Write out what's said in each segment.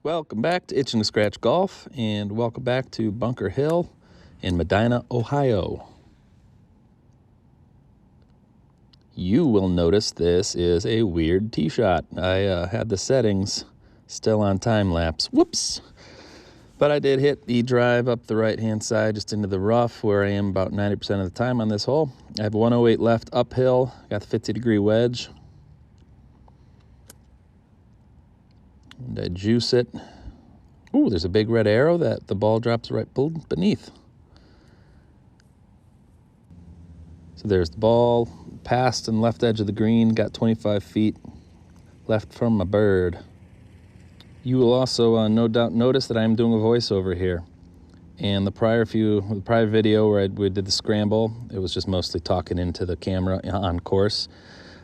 Welcome back to Itchin' to Scratch Golf, and welcome back to Bunker Hill in Medina, Ohio. You will notice this is a weird tee shot. I had the settings still on time lapse. Whoops! But I did hit the drive up the right-hand side just into the rough where I am about 90% of the time on this hole. I have 108 left uphill, got the 50-degree wedge. And I juice it. Ooh, there's a big red arrow that the ball drops right beneath. So there's the ball, past and left edge of the green, got 25 feet left from my bird. You will also no doubt notice that I'm doing a voiceover here. And the prior video where we did the scramble, it was just mostly talking into the camera on course.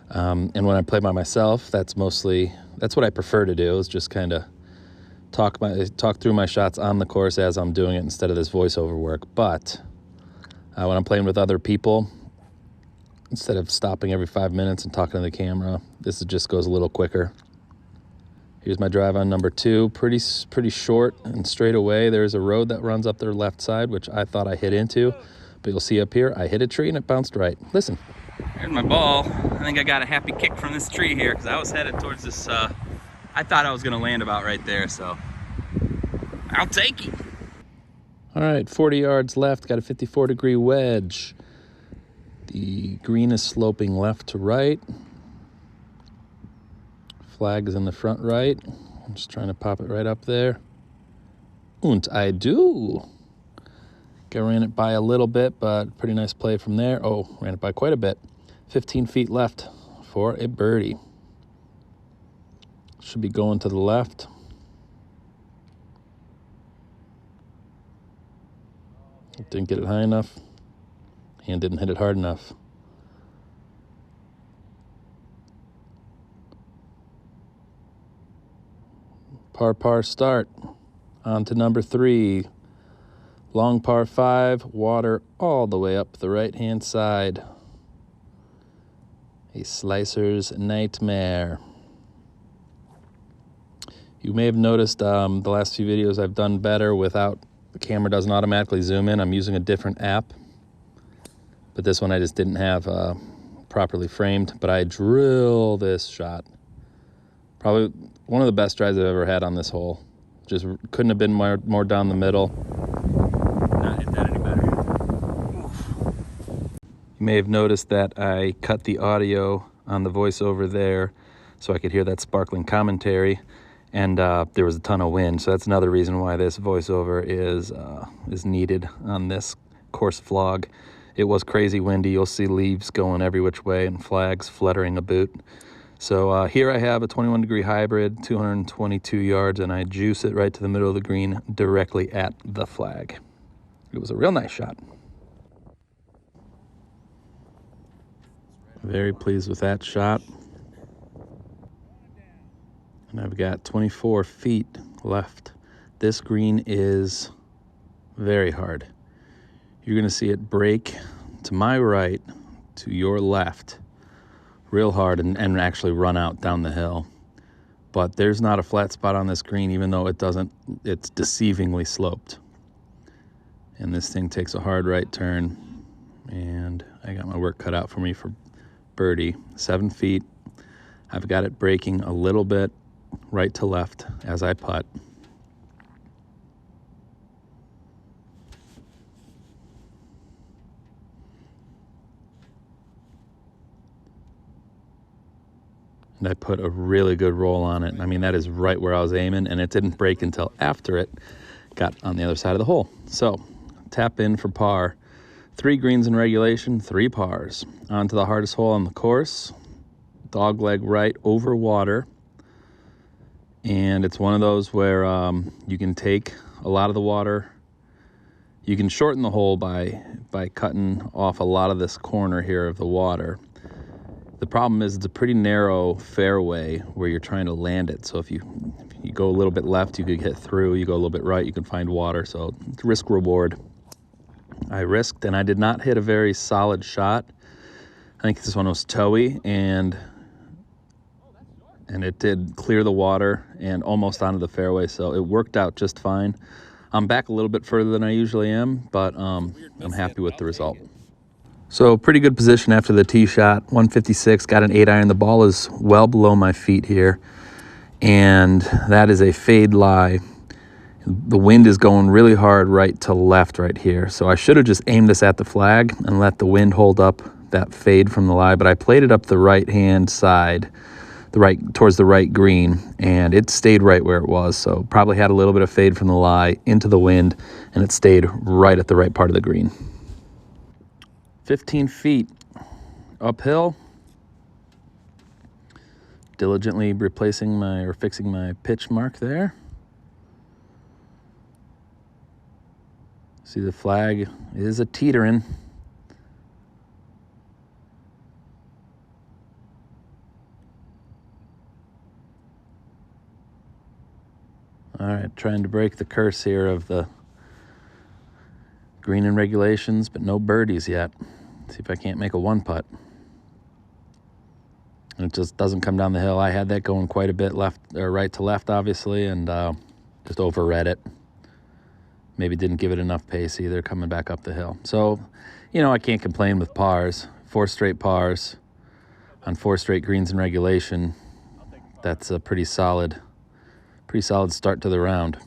And when I play by myself, that's what I prefer to do, is just kind of talk through my shots on the course as I'm doing it instead of this voiceover work. But when I'm playing with other people, instead of stopping every 5 minutes and talking to the camera, this just goes a little quicker. Here's my drive on number 2, pretty short and straight away. There's a road that runs up their left side, which I thought I hit into, but you'll see up here, I hit a tree and it bounced right. Listen. Here's my ball. I think I got a happy kick from this tree here because I was headed towards this, I thought I was gonna land about right there, so I'll take it. All right, 40 yards left, got a 54-degree wedge. The green is sloping left to right. Flag is in the front right. I'm just trying to pop it right up there. Und I do. I ran it by a little bit, but pretty nice play from there. Oh, ran it by quite a bit. 15 feet left for a birdie. Should be going to the left. Didn't get it high enough and didn't hit it hard enough. Par start. On to number 3. Long par 5, water all the way up the right-hand side. A slicer's nightmare. You may have noticed the last few videos I've done better without, the camera doesn't automatically zoom in. I'm using a different app. But this one I just didn't have properly framed. But I drill this shot. Probably one of the best drives I've ever had on this hole. Just couldn't have been more down the middle. Not hit that any better. You may have noticed that I cut the audio on the voiceover there so I could hear that sparkling commentary, and there was a ton of wind, so that's another reason why this voiceover is needed on this course vlog. It was crazy windy. You'll see leaves going every which way and flags fluttering about. So here I have a 21-degree hybrid, 222 yards, and I juice it right to the middle of the green directly at the flag. It was a real nice shot. Very pleased with that shot. And I've got 24 feet left. This green is very hard. You're going to see it break to my right, to your left, real hard, and actually run out down the hill. But there's not a flat spot on this green, even though it's deceivingly sloped. And this thing takes a hard right turn, and I got my work cut out for me for birdie. 7 feet. I've got it breaking a little bit right to left as I putt. And I put a really good roll on it. I mean, that is right where I was aiming, and it didn't break until after it got on the other side of the hole. So, tap in for par. 3 greens in regulation, 3 pars. On to the hardest hole on the course. Dog leg right over water. And it's one of those where you can take a lot of the water. You can shorten the hole by cutting off a lot of this corner here of the water. The problem is it's a pretty narrow fairway where you're trying to land it. So if you go a little bit left, you could get through. You go a little bit right, you can find water. So it's risk reward. I risked, and I did not hit a very solid shot. I think this one was toey, and and it did clear the water and almost onto the fairway, so it worked out just fine. I'm back a little bit further than I usually am, but I'm happy with the result. So pretty good position after the tee shot, 156, got an 8 iron. The ball is well below my feet here, and that is a fade lie. The wind is going really hard right to left right here. So I should have just aimed this at the flag and let the wind hold up that fade from the lie, but I played it up the right-hand side, towards the right green, and it stayed right where it was. So probably had a little bit of fade from the lie into the wind, and it stayed right at the right part of the green. 15 feet uphill. Diligently fixing my pitch mark there. See, the flag is a teetering. All right, trying to break the curse here of the green in regulations, but no birdies yet. See if I can't make a one putt. And it just doesn't come down the hill. I had that going quite a bit left or right to left, obviously, and just overread it. Maybe didn't give it enough pace either, coming back up the hill. So, you know, I can't complain with pars. 4 straight pars on 4 straight greens in regulation. That's a pretty solid start to the round.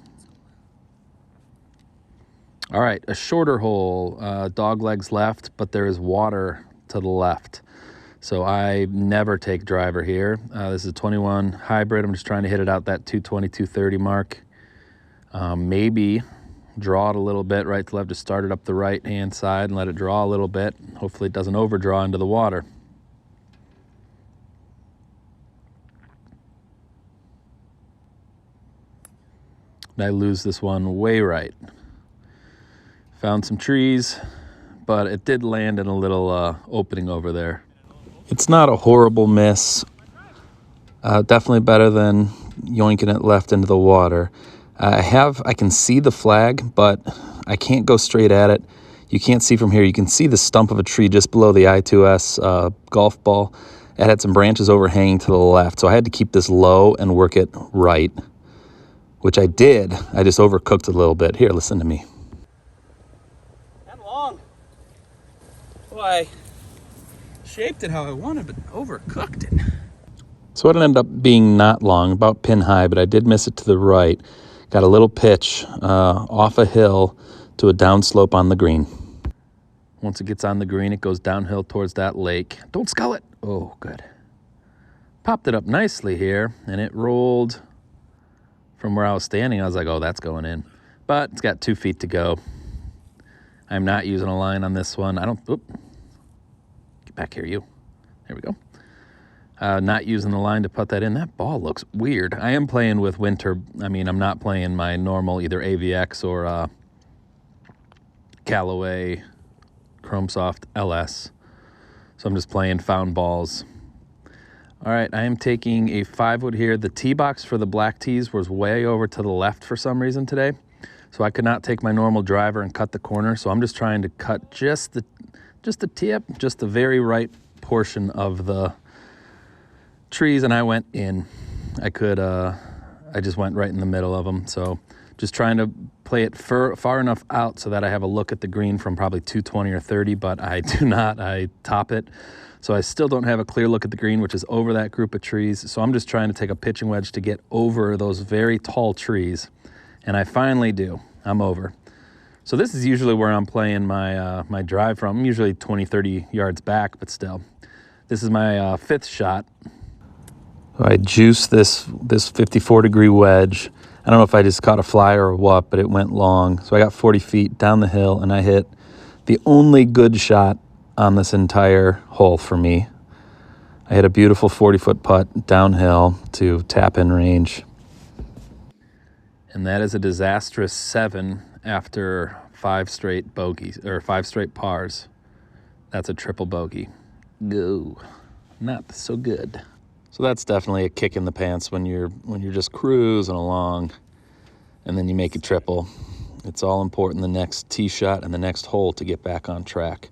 All right, a shorter hole, dog legs left, but there is water to the left. So I never take driver here. This is a 21 hybrid. I'm just trying to hit it out that 220, 230 mark. Maybe draw it a little bit right to left, just start it up the right-hand side and let it draw a little bit. Hopefully it doesn't overdraw into the water. And I lose this one way right. Found some trees, but it did land in a little opening over there. It's not a horrible miss. Definitely better than yoinking it left into the water. I can see the flag, but I can't go straight at it. You can't see from here. You can see the stump of a tree just below the I2S golf ball. It had some branches overhanging to the left, so I had to keep this low and work it right, which I did. I just overcooked it a little bit. Here, listen to me. That long. Well, I shaped it how I wanted, but overcooked it. So it ended up being not long, about pin high, but I did miss it to the right. Got a little pitch off a hill to a downslope on the green. Once it gets on the green, it goes downhill towards that lake. Don't scull it. Oh, good. Popped it up nicely here, and it rolled from where I was standing. I was like, oh, that's going in. But it's got 2 feet to go. I'm not using a line on this one. Get back here, you. There we go. Not using the line to put that in. That ball looks weird. I am playing with winter. I mean, I'm not playing my normal either AVX or Callaway Chrome Soft LS. So I'm just playing found balls. All right, I am taking a 5-wood here. The tee box for the black tees was way over to the left for some reason today. So I could not take my normal driver and cut the corner. So I'm just trying to cut just the tip, just the very right portion of the trees, and I went in. I just went right in the middle of them. So just trying to play it far enough out so that I have a look at the green from probably 220 or 30, but I do not. I top it. So I still don't have a clear look at the green, which is over that group of trees. So I'm just trying to take a pitching wedge to get over those very tall trees. And I finally do. I'm over. So this is usually where I'm playing my drive from. I'm usually 20, 30 yards back, but still. This is my 5th shot. I juiced this 54-degree wedge. I don't know if I just caught a flyer or what, but it went long. So I got 40 feet down the hill, and I hit the only good shot on this entire hole for me. I hit a beautiful 40-foot putt downhill to tap-in range. And that is a disastrous 7 after 5 straight bogeys, or 5 straight pars. That's a triple bogey. Go. Not so good. So that's definitely a kick in the pants when you're just cruising along and then you make a triple. It's all important the next tee shot and the next hole to get back on track.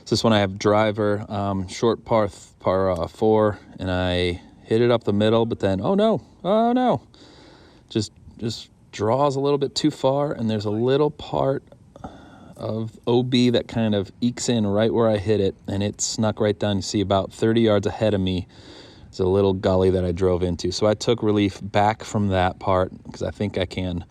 So this one I have driver, short par 4, and I hit hit it up the middle, but then, oh no, just draws a little bit too far, and there's a little part of OB that kind of ekes in right where I hit it, and it snuck right down. You see about 30 yards ahead of me is a little gully that I drove into. So I took relief back from that part because I think I can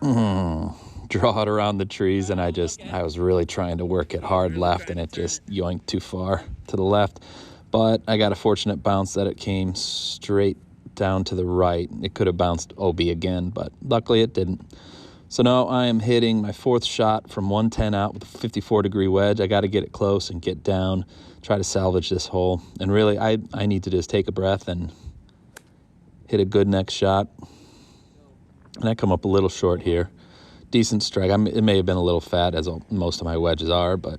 draw it around the trees, and I was really trying to work it hard left, and it just yoinked too far to the left. But I got a fortunate bounce that it came straight down to the right. It could have bounced OB again, but luckily it didn't. So now I am hitting my fourth shot from 110 out with a 54-degree wedge. I got to get it close and get down, try to salvage this hole. And really, I need to just take a breath and hit a good next shot. And I come up a little short here. Decent strike. It may have been a little fat, as most of my wedges are, but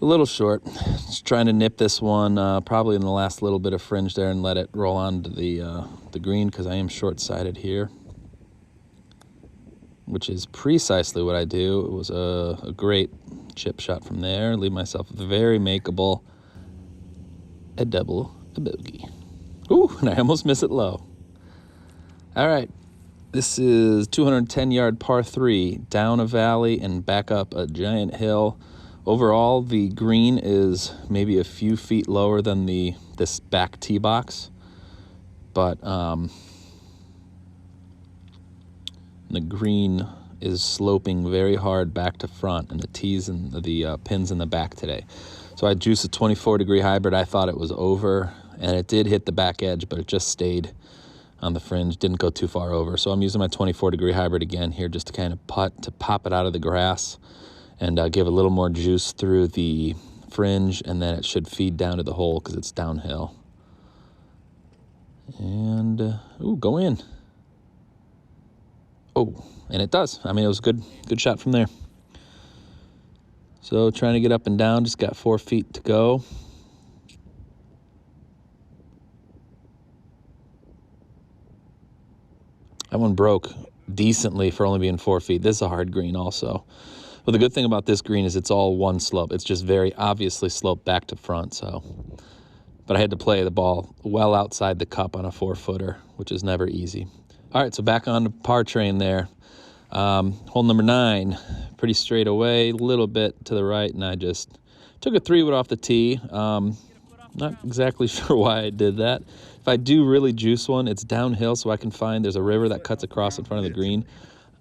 a little short. Just trying to nip this one probably in the last little bit of fringe there and let it roll onto the green, because I am short-sighted here, which is precisely what I do. It was a great chip shot from there. Leave myself a very makeable a bogey. Ooh, and I almost miss it low. All right, this is 210-yard par 3, down a valley and back up a giant hill. Overall, the green is maybe a few feet lower than this back tee box, but the green is sloping very hard back to front, and the tees and the pins in the back today. So I juiced a 24-degree hybrid. I thought it was over, and it did hit the back edge, but it just stayed on the fringe, didn't go too far over. So I'm using my 24-degree hybrid again here just to kind of pop it out of the grass and give a little more juice through the fringe, and then it should feed down to the hole because it's downhill. And, ooh, go in. Oh, and it does. I mean, it was a good shot from there. So trying to get up and down, just got 4 feet to go. That one broke decently for only being 4 feet. This is a hard green also. But the good thing about this green is it's all one slope. It's just very obviously sloped back to front. But I had to play the ball well outside the cup on a 4-footer, which is never easy. All right, so back on the par train there. Hole number 9, pretty straight away, a little bit to the right, and I just took a 3-wood off the tee. Not exactly sure why I did that. If I do really juice one, it's downhill, so I can find there's a river that cuts across in front of the green.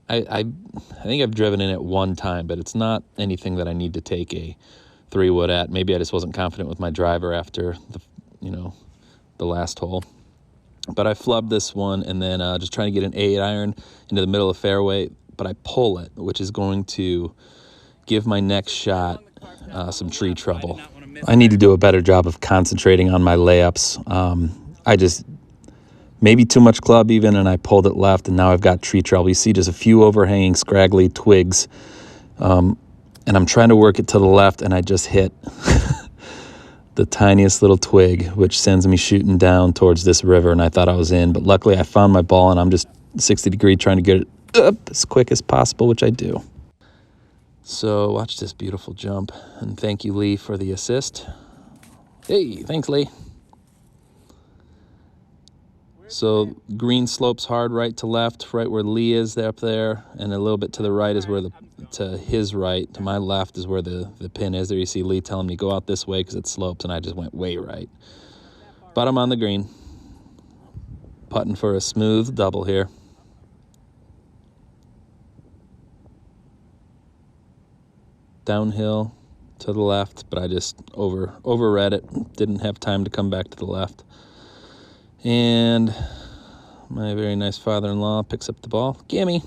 I think I've driven in it one time, but it's not anything that I need to take a 3-wood at. Maybe I just wasn't confident with my driver after the last hole. But I flubbed this one, and then just trying to get an 8-iron into the middle of the fairway, but I pull it, which is going to give my next shot some tree trouble. I need to do a better job of concentrating on my layups. I just maybe too much club even, and I pulled it left, and now I've got tree trouble. You see just a few overhanging, scraggly twigs, and I'm trying to work it to the left, and I just hit the tiniest little twig, which sends me shooting down towards this river, and I thought I was in, but luckily I found my ball, and I'm just 60-degree trying to get it up as quick as possible, which I do. So watch this beautiful jump, and thank you, Lee, for the assist. Hey, thanks, Lee. So green slopes hard right to left, right where Lee is up there, and a little bit to the right is where to his right, to my left is where the pin is. There you see Lee telling me go out this way because it slopes, and I just went way right. But I'm on the green, putting for a smooth double here. Downhill to the left, but I just overread it. Didn't have time to come back to the left. And my very nice father-in-law picks up the ball. Gimme.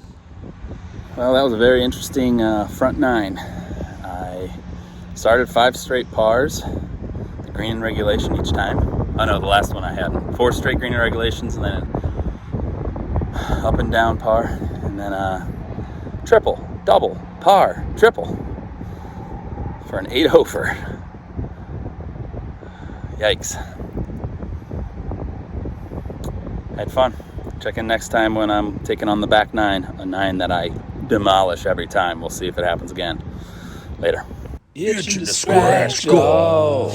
Well, that was a very interesting front 9. I started 5 straight pars, the green in regulation each time. Oh no, the last one I had 4 straight green in regulations, and then up and down par, and then triple, double, par, triple for an 8-over. Yikes. I had fun. Check in next time when I'm taking on the back 9, a 9 that I demolish every time. We'll see if it happens again. Later. Itching to scratch, go!